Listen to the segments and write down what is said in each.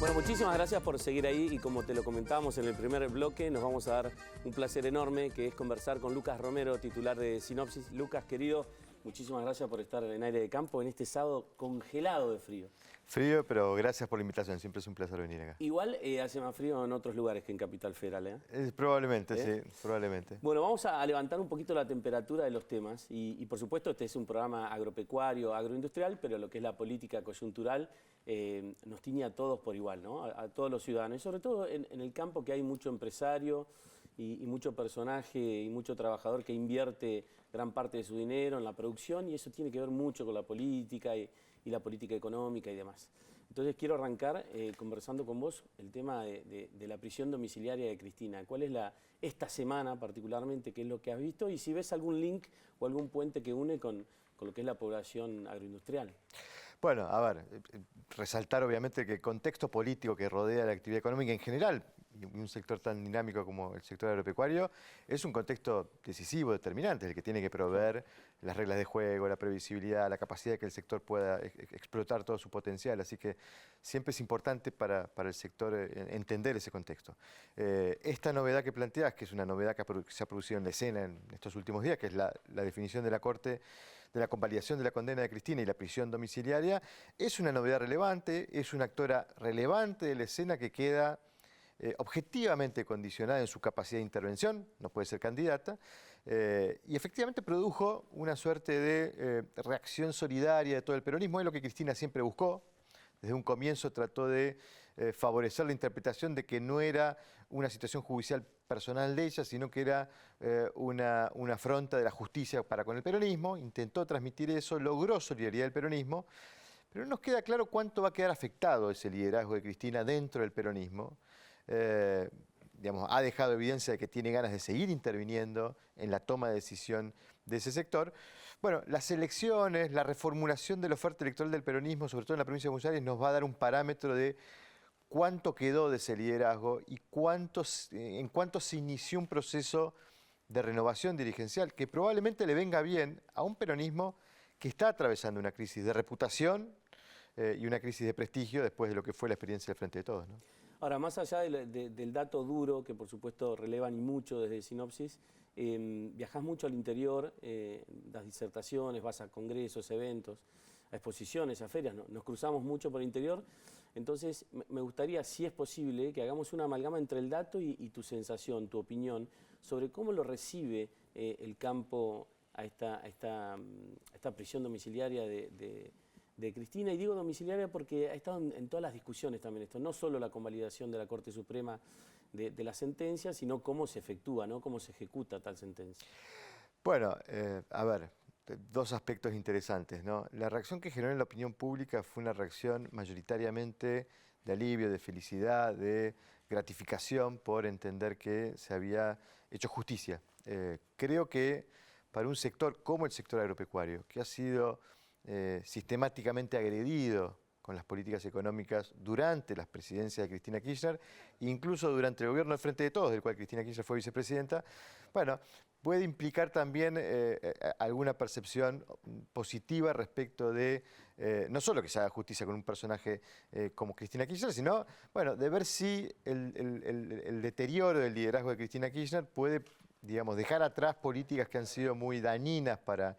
Bueno, muchísimas gracias por seguir ahí y como te lo comentábamos en el primer bloque, nos vamos a dar un placer enorme que es conversar con Lucas Romero, titular de Sinopsis. Lucas, querido, muchísimas gracias por estar en Aire de Campo en este sábado congelado de frío. Frío, pero gracias por la invitación, siempre es un placer venir acá. Igual hace más frío en otros lugares que en Capital Federal, ¿eh? Probablemente, sí, probablemente. Bueno, vamos a levantar un poquito la temperatura de los temas y por supuesto este es un programa agropecuario, agroindustrial, pero lo que es la política coyuntural nos tiñe a todos por igual, ¿no? A todos los ciudadanos y sobre todo en el campo que hay mucho empresario y mucho personaje y mucho trabajador que invierte gran parte de su dinero en la producción y eso tiene que ver mucho con la política y la política económica y demás. Entonces quiero arrancar conversando con vos el tema de la prisión domiciliaria de Cristina. ¿Cuál es esta semana particularmente, qué es lo que has visto? Y si ves algún link o algún puente que une con lo que es la población agroindustrial. Bueno, a ver, resaltar obviamente que el contexto político que rodea la actividad económica en general, y un sector tan dinámico como el sector agropecuario, es un contexto decisivo, determinante, el que tiene que proveer las reglas de juego, la previsibilidad, la capacidad de que el sector pueda explotar todo su potencial. Así que siempre es importante para el sector entender ese contexto. Esta novedad que planteás, que es una novedad que se ha producido en la escena en estos últimos días, que es la definición de la Corte de la convalidación de la condena de Cristina y la prisión domiciliaria, es una novedad relevante, es una actora relevante de la escena que queda objetivamente condicionada en su capacidad de intervención, no puede ser candidata, y efectivamente produjo una suerte de reacción solidaria de todo el peronismo, es lo que Cristina siempre buscó. Desde un comienzo trató de favorecer la interpretación de que no era una situación judicial personal de ella, sino que era una afronta de la justicia para con el peronismo. Intentó transmitir eso, logró solidaridad del peronismo, pero no nos queda claro cuánto va a quedar afectado ese liderazgo de Cristina dentro del peronismo. Digamos, ha dejado evidencia de que tiene ganas de seguir interviniendo en la toma de decisión de ese sector. Bueno, las elecciones, la reformulación de la oferta electoral del peronismo, sobre todo en la provincia de Buenos Aires, nos va a dar un parámetro de cuánto quedó de ese liderazgo y en cuánto se inició un proceso de renovación dirigencial que probablemente le venga bien a un peronismo que está atravesando una crisis de reputación y una crisis de prestigio después de lo que fue la experiencia del Frente de Todos, ¿no? Ahora, más allá del dato duro, que por supuesto relevan y mucho desde Sinopsis, viajás mucho al interior, das disertaciones, vas a congresos, eventos, a exposiciones, a ferias, ¿no? Nos cruzamos mucho por el interior, entonces me gustaría, si es posible, que hagamos una amalgama entre el dato y tu sensación, tu opinión, sobre cómo lo recibe el campo a esta prisión domiciliaria de Cristina, y digo domiciliaria porque ha estado en todas las discusiones también esto, no solo la convalidación de la Corte Suprema de la sentencia, sino cómo se efectúa, ¿no? Cómo se ejecuta tal sentencia. Bueno, a ver, dos aspectos interesantes, ¿no? La reacción que generó en la opinión pública fue una reacción mayoritariamente de alivio, de felicidad, de gratificación por entender que se había hecho justicia. Creo que para un sector como el sector agropecuario, que ha sido sistemáticamente agredido con las políticas económicas durante las presidencias de Cristina Kirchner, incluso durante el gobierno del Frente de Todos, del cual Cristina Kirchner fue vicepresidenta, bueno, puede implicar también alguna percepción positiva respecto de no solo que se haga justicia con un personaje como Cristina Kirchner, sino bueno, de ver si el deterioro del liderazgo de Cristina Kirchner puede, digamos, dejar atrás políticas que han sido muy dañinas para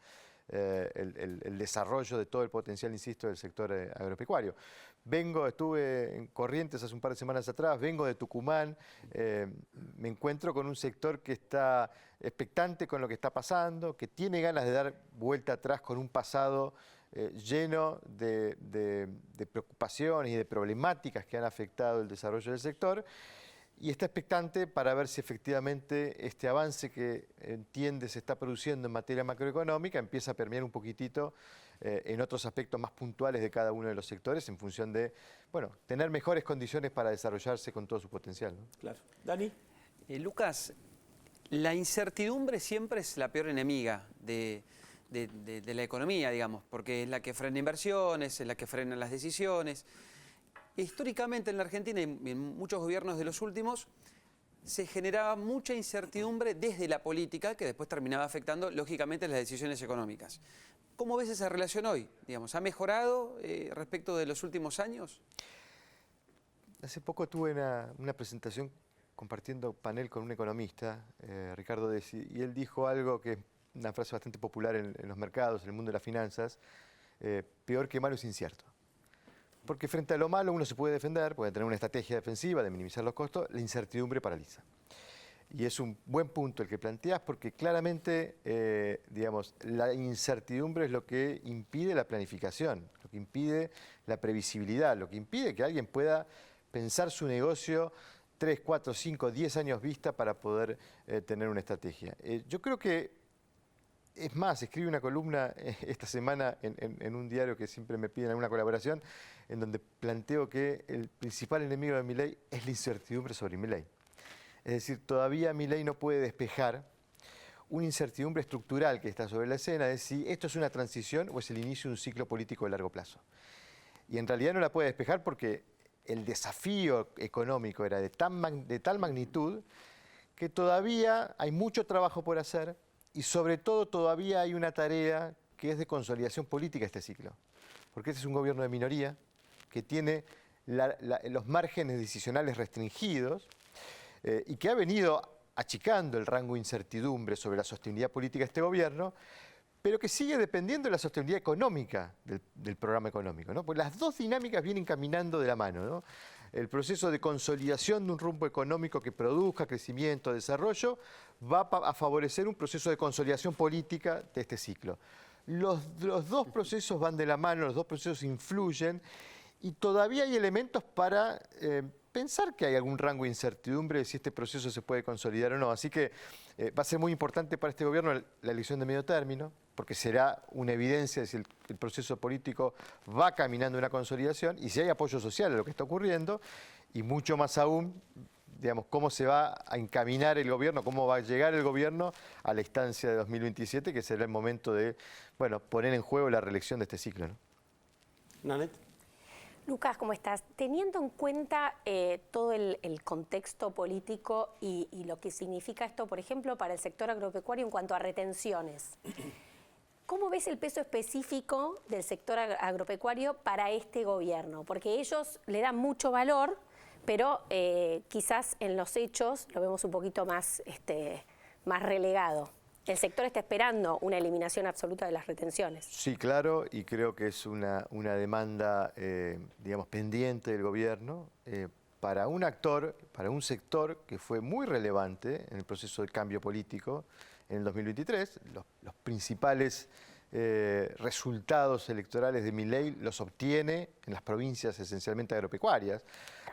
el desarrollo de todo el potencial, insisto, del sector agropecuario. Estuve en Corrientes hace un par de semanas atrás, vengo de Tucumán, me encuentro con un sector que está expectante con lo que está pasando, que tiene ganas de dar vuelta atrás con un pasado lleno de preocupaciones y de problemáticas que han afectado el desarrollo del sector. Y está expectante para ver si efectivamente este avance que entiende se está produciendo en materia macroeconómica empieza a permear un poquitito en otros aspectos más puntuales de cada uno de los sectores en función de, bueno, tener mejores condiciones para desarrollarse con todo su potencial, ¿no? Claro. Dani. Lucas, la incertidumbre siempre es la peor enemiga de la economía, digamos, porque es la que frena inversiones, es la que frena las decisiones. Históricamente en la Argentina y en muchos gobiernos de los últimos se generaba mucha incertidumbre desde la política que después terminaba afectando lógicamente las decisiones económicas. ¿Cómo ves esa relación hoy? Digamos, ¿ha mejorado respecto de los últimos años? Hace poco tuve una presentación compartiendo panel con un economista, Ricardo Desi, y él dijo algo que es una frase bastante popular en los mercados, en el mundo de las finanzas: peor que malo es incierto. Porque frente a lo malo uno se puede defender, puede tener una estrategia defensiva de minimizar los costos, la incertidumbre paraliza. Y es un buen punto el que planteas, porque claramente, digamos, la incertidumbre es lo que impide la planificación, lo que impide la previsibilidad, lo que impide que alguien pueda pensar su negocio 3, 4, 5, 10 años vista para poder tener una estrategia. Yo creo que, es más, escribí una columna esta semana en un diario que siempre me piden alguna colaboración, en donde planteo que el principal enemigo de Milei es la incertidumbre sobre Milei. Es decir, todavía Milei no puede despejar una incertidumbre estructural que está sobre la escena de si esto es una transición o es el inicio de un ciclo político de largo plazo. Y en realidad no la puede despejar porque el desafío económico era de tal magnitud que todavía hay mucho trabajo por hacer y sobre todo todavía hay una tarea que es de consolidación política este ciclo. Porque este es un gobierno de minoría que tiene los márgenes decisionales restringidos, y que ha venido achicando el rango de incertidumbre sobre la sostenibilidad política de este gobierno, pero que sigue dependiendo de la sostenibilidad económica del programa económico, ¿no? Pues las dos dinámicas vienen caminando de la mano, ¿no? El proceso de consolidación de un rumbo económico que produzca crecimiento, desarrollo, va a favorecer un proceso de consolidación política de este ciclo. Los dos procesos van de la mano, los dos procesos influyen, y todavía hay elementos para pensar que hay algún rango de incertidumbre de si este proceso se puede consolidar o no. Así que va a ser muy importante para este gobierno la elección de medio término, porque será una evidencia de si el proceso político va caminando en una consolidación y si hay apoyo social a lo que está ocurriendo, y mucho más aún, digamos, cómo se va a encaminar el gobierno, cómo va a llegar el gobierno a la instancia de 2027, que será el momento de, bueno, poner en juego la reelección de este ciclo, ¿no? Nanet. Lucas, ¿cómo estás? Teniendo en cuenta todo el contexto político y lo que significa esto, por ejemplo, para el sector agropecuario en cuanto a retenciones, ¿cómo ves el peso específico del sector agropecuario para este gobierno? Porque ellos le dan mucho valor, pero quizás en los hechos lo vemos un poquito más relegado. El sector está esperando una eliminación absoluta de las retenciones. Sí, claro, y creo que es una demanda, digamos, pendiente del gobierno para un actor, para un sector que fue muy relevante en el proceso de cambio político en el 2023. Los principales resultados electorales de Milei los obtiene en las provincias esencialmente agropecuarias,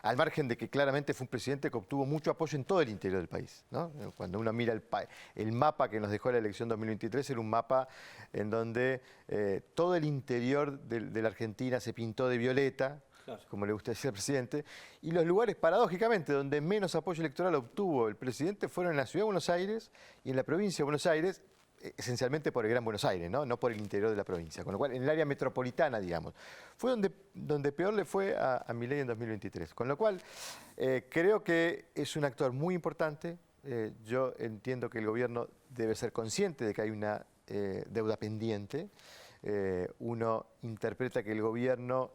al margen de que claramente fue un presidente que obtuvo mucho apoyo en todo el interior del país, ¿no? Cuando uno mira el mapa que nos dejó la elección 2023, era un mapa en donde todo el interior de la Argentina se pintó de violeta, claro, como le gusta decir al presidente, y los lugares, paradójicamente, donde menos apoyo electoral obtuvo el presidente fueron en la Ciudad de Buenos Aires y en la provincia de Buenos Aires, esencialmente por el Gran Buenos Aires, ¿no? No por el interior de la provincia, con lo cual en el área metropolitana, digamos, fue donde peor le fue a Milei en 2023, con lo cual creo que es un actor muy importante. Yo entiendo que el gobierno debe ser consciente de que hay una deuda pendiente. Uno interpreta que el gobierno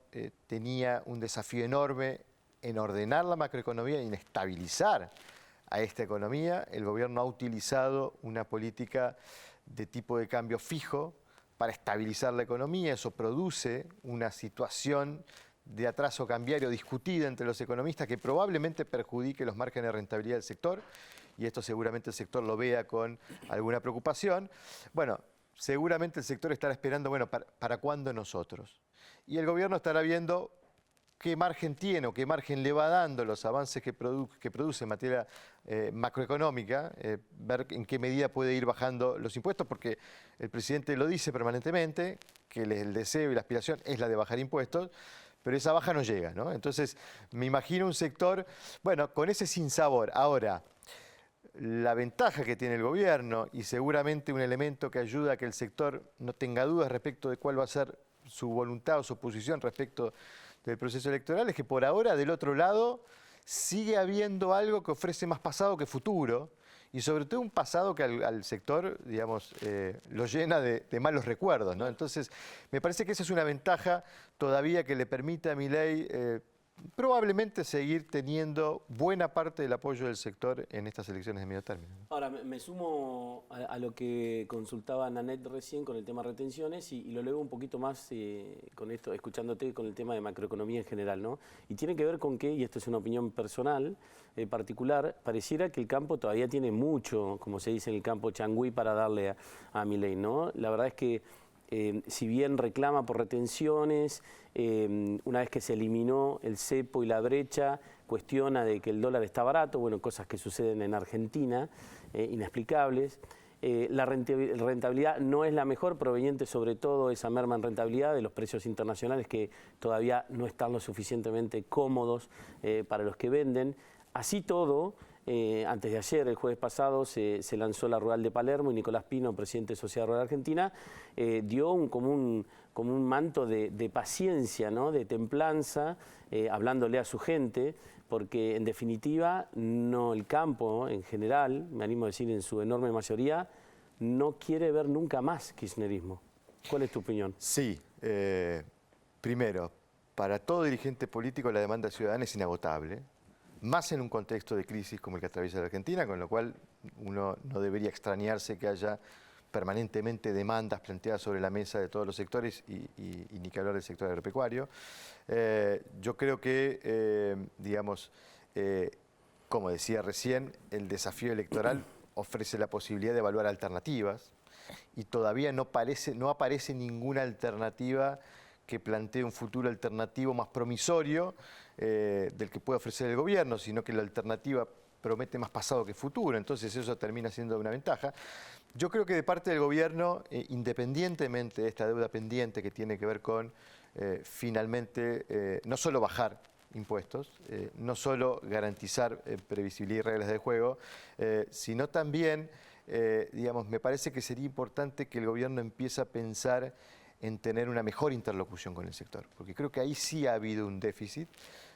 tenía un desafío enorme en ordenar la macroeconomía y en estabilizar a esta economía. El gobierno ha utilizado una política de tipo de cambio fijo para estabilizar la economía. Eso produce una situación de atraso cambiario discutida entre los economistas que probablemente perjudique los márgenes de rentabilidad del sector, y esto seguramente el sector lo vea con alguna preocupación. Bueno, seguramente el sector estará esperando, bueno, ¿para cuándo nosotros? Y el gobierno estará viendo qué margen tiene o qué margen le va dando los avances que produce en materia macroeconómica, ver en qué medida puede ir bajando los impuestos, porque el presidente lo dice permanentemente, que el deseo y la aspiración es la de bajar impuestos, pero esa baja no llega, ¿no? Entonces, me imagino un sector, bueno, con ese sinsabor. Ahora, la ventaja que tiene el gobierno y seguramente un elemento que ayuda a que el sector no tenga dudas respecto de cuál va a ser su voluntad o su posición respecto del proceso electoral es que por ahora del otro lado sigue habiendo algo que ofrece más pasado que futuro, y sobre todo un pasado que al sector, digamos, lo llena de malos recuerdos, ¿no? Entonces, me parece que esa es una ventaja todavía que le permite a Milei probablemente seguir teniendo buena parte del apoyo del sector en estas elecciones de medio término. Ahora, me sumo a lo que consultaba Nanette recién con el tema retenciones y lo leo un poquito más con esto, escuchándote con el tema de macroeconomía en general, ¿no? Y tiene que ver con que, y esto es una opinión personal, particular, pareciera que el campo todavía tiene mucho, como se dice en el campo changüí, para darle a Milei, ¿no? La verdad es que si bien reclama por retenciones, una vez que se eliminó el cepo y la brecha, cuestiona de que el dólar está barato, bueno, cosas que suceden en Argentina, inexplicables. La rentabilidad no es la mejor, proveniente sobre todo de esa merma en rentabilidad de los precios internacionales que todavía no están lo suficientemente cómodos para los que venden. Así todo, antes de ayer, el jueves pasado, se lanzó la Rural de Palermo y Nicolás Pino, presidente de Sociedad Rural Argentina, dio como un manto de paciencia, ¿no? De templanza, hablándole a su gente, porque en definitiva el campo en general, me animo a decir en su enorme mayoría, no quiere ver nunca más kirchnerismo. ¿Cuál es tu opinión? Sí, primero, para todo dirigente político la demanda ciudadana es inagotable, más en un contexto de crisis como el que atraviesa la Argentina, con lo cual uno no debería extrañarse que haya permanentemente demandas planteadas sobre la mesa de todos los sectores y ni que hablar del sector agropecuario. Yo creo que, como decía recién, el desafío electoral ofrece la posibilidad de evaluar alternativas y todavía no aparece ninguna alternativa que plantee un futuro alternativo más promisorio del que puede ofrecer el gobierno, sino que la alternativa promete más pasado que futuro, entonces eso termina siendo una ventaja. Yo creo que de parte del gobierno, independientemente de esta deuda pendiente que tiene que ver con finalmente no solo bajar impuestos, no solo garantizar previsibilidad y reglas de juego, sino también, me parece que sería importante que el gobierno empiece a pensar en tener una mejor interlocución con el sector, porque creo que ahí sí ha habido un déficit,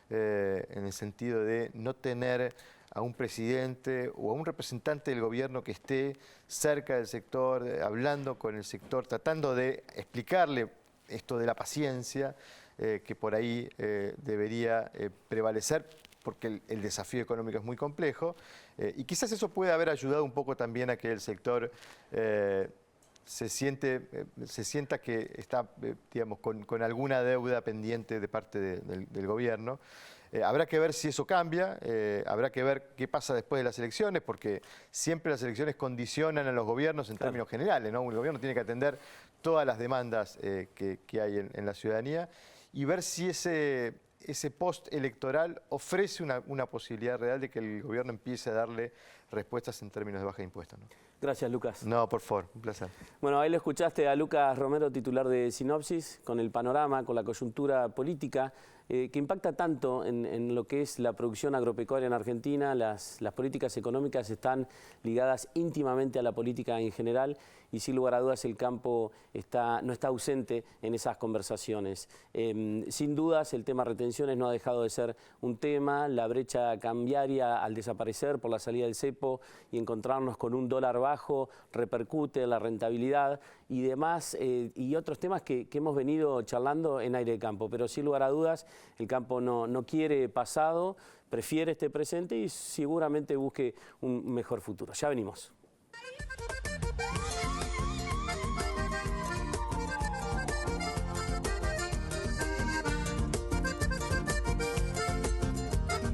en el sentido de no tener a un presidente o a un representante del gobierno que esté cerca del sector, hablando con el sector, tratando de explicarle esto de la paciencia, que por ahí debería prevalecer, porque el desafío económico es muy complejo, y quizás eso puede haber ayudado un poco también a que el sector se sienta que está, con alguna deuda pendiente de parte del gobierno. Habrá que ver si eso cambia, habrá que ver qué pasa después de las elecciones, porque siempre las elecciones condicionan a los gobiernos en términos generales, ¿no? El gobierno tiene que atender todas las demandas que hay en la ciudadanía y ver si ese post-electoral ofrece una posibilidad real de que el gobierno empiece a darle respuestas en términos de baja de impuestos, ¿no? Gracias, Lucas. No, por favor, un placer. Bueno, ahí lo escuchaste a Lucas Romero, titular de Sinopsis, con el panorama, con la coyuntura política que impacta tanto en lo que es la producción agropecuaria en Argentina. Las políticas económicas están ligadas íntimamente a la política en general y sin lugar a dudas el campo no está ausente en esas conversaciones. Sin dudas el tema retenciones no ha dejado de ser un tema, la brecha cambiaria al desaparecer por la salida del cepo y encontrarnos con un dólar bajo repercute en la rentabilidad y demás, y otros temas que hemos venido charlando en Aire de Campo, pero sin lugar a dudas el campo no quiere pasado, prefiere este presente y seguramente busque un mejor futuro. Ya venimos.